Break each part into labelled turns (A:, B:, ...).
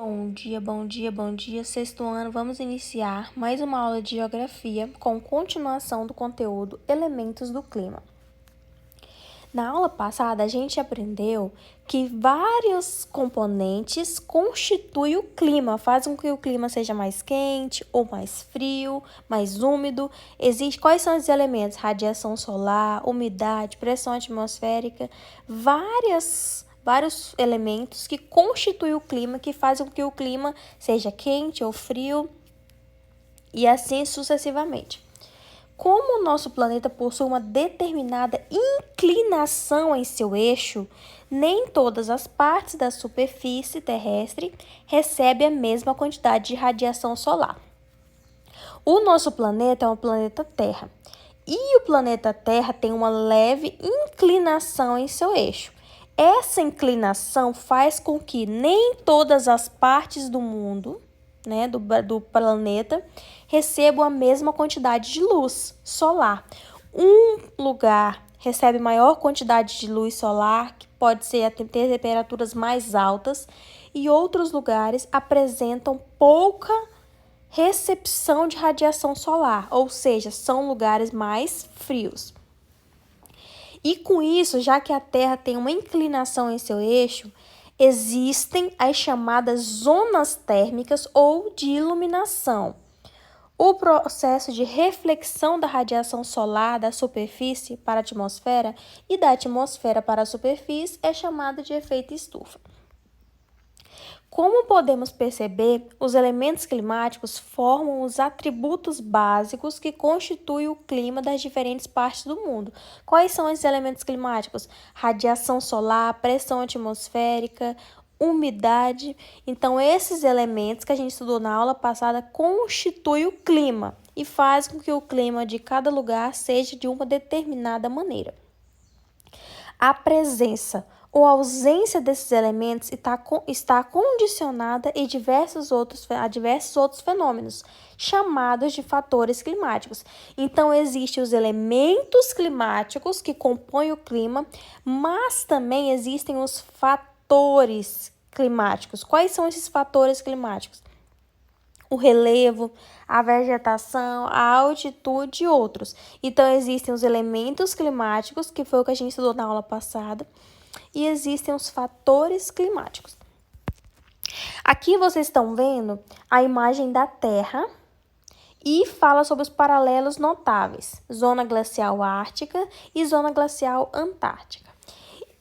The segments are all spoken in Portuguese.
A: Bom dia, bom dia, bom dia. Sexto ano, vamos iniciar mais uma aula de geografia com continuação do conteúdo Elementos do Clima. Na aula passada, a gente aprendeu que vários componentes constituem o clima, fazem com que o clima seja mais quente ou mais frio, mais úmido. Quais são os elementos? Radiação solar, umidade, pressão atmosférica, vários elementos que constituem o clima, que fazem com que o clima seja quente ou frio e assim sucessivamente. Como o nosso planeta possui uma determinada inclinação em seu eixo, nem todas as partes da superfície terrestre recebem a mesma quantidade de radiação solar. O nosso planeta é o planeta Terra, e o planeta Terra tem uma leve inclinação em seu eixo. Essa inclinação faz com que nem todas as partes do mundo, do planeta, recebam a mesma quantidade de luz solar. Um lugar recebe maior quantidade de luz solar, que pode ser ter temperaturas mais altas, e outros lugares apresentam pouca recepção de radiação solar, ou seja, são lugares mais frios. E com isso, já que a Terra tem uma inclinação em seu eixo, existem as chamadas zonas térmicas ou de iluminação. O processo de reflexão da radiação solar da superfície para a atmosfera e da atmosfera para a superfície é chamado de efeito estufa. Como podemos perceber, os elementos climáticos formam os atributos básicos que constituem o clima das diferentes partes do mundo. Quais são esses elementos climáticos? Radiação solar, pressão atmosférica, umidade. Então, esses elementos que a gente estudou na aula passada constituem o clima e fazem com que o clima de cada lugar seja de uma determinada maneira. A presença ou ausência desses elementos está condicionada a diversos outros fenômenos, chamados de fatores climáticos. Então, existem os elementos climáticos que compõem o clima, mas também existem os fatores climáticos. Quais são esses fatores climáticos? O relevo, a vegetação, a altitude e outros. Então, existem os elementos climáticos, que foi o que a gente estudou na aula passada, e existem os fatores climáticos. Aqui vocês estão vendo a imagem da Terra e fala sobre os paralelos notáveis, zona glacial ártica e zona glacial antártica.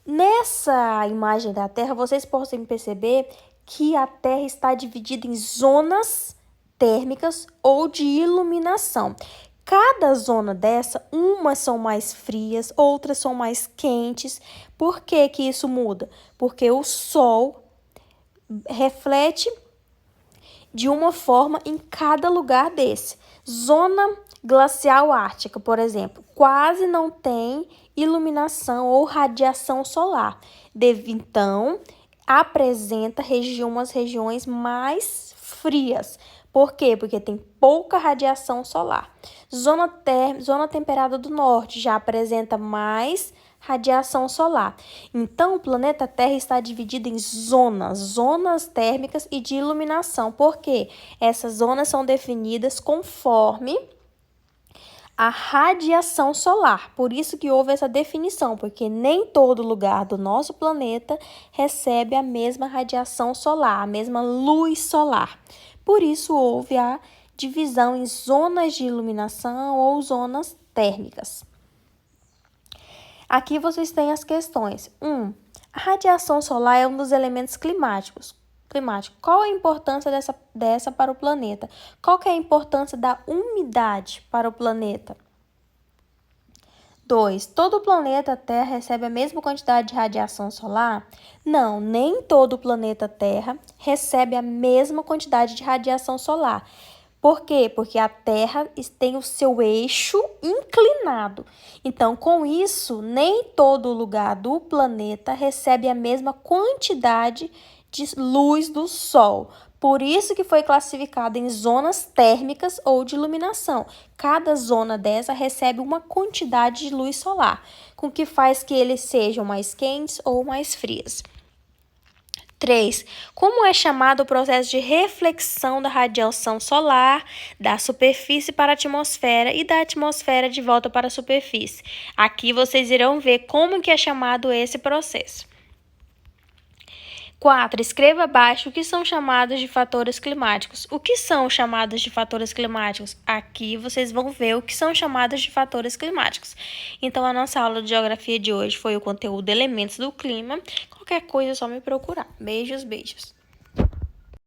A: Nessa imagem da Terra, vocês podem perceber que a Terra está dividida em zonas térmicas ou de iluminação. Cada zona dessa, umas são mais frias, outras são mais quentes. Por que que isso muda? Porque o Sol reflete de uma forma em cada lugar desse. Zona glacial ártica, por exemplo, quase não tem iluminação ou radiação solar. Então, apresenta umas regiões mais frias. Por quê? Porque tem pouca radiação solar. Zona temperada do norte já apresenta mais radiação solar. Então, o planeta Terra está dividido em zonas térmicas e de iluminação. Por quê? Essas zonas são definidas conforme a radiação solar. Por isso que houve essa definição, porque nem todo lugar do nosso planeta recebe a mesma radiação solar, a mesma luz solar. Por isso houve a divisão em zonas de iluminação ou zonas térmicas. Aqui vocês têm as questões. A radiação solar é um dos elementos climáticos. Qual a importância dessa para o planeta? Qual que é a importância da umidade para o planeta? 2. Todo o planeta Terra recebe a mesma quantidade de radiação solar? Não, nem todo o planeta Terra recebe a mesma quantidade de radiação solar. Por quê? Porque a Terra tem o seu eixo inclinado. Então, com isso, nem todo lugar do planeta recebe a mesma quantidade de luz do Sol. Por isso que foi classificado em zonas térmicas ou de iluminação. Cada zona dessa recebe uma quantidade de luz solar, com que faz que eles sejam mais quentes ou mais frias. 3. Como é chamado o processo de reflexão da radiação solar da superfície para a atmosfera e da atmosfera de volta para a superfície? Aqui vocês irão ver como que é chamado esse processo. 4. Escreva abaixo o que são chamados de fatores climáticos. O que são chamados de fatores climáticos? Aqui vocês vão ver o que são chamados de fatores climáticos. Então, a nossa aula de geografia de hoje foi o conteúdo Elementos do Clima. Qualquer coisa é só me procurar. Beijos, beijos.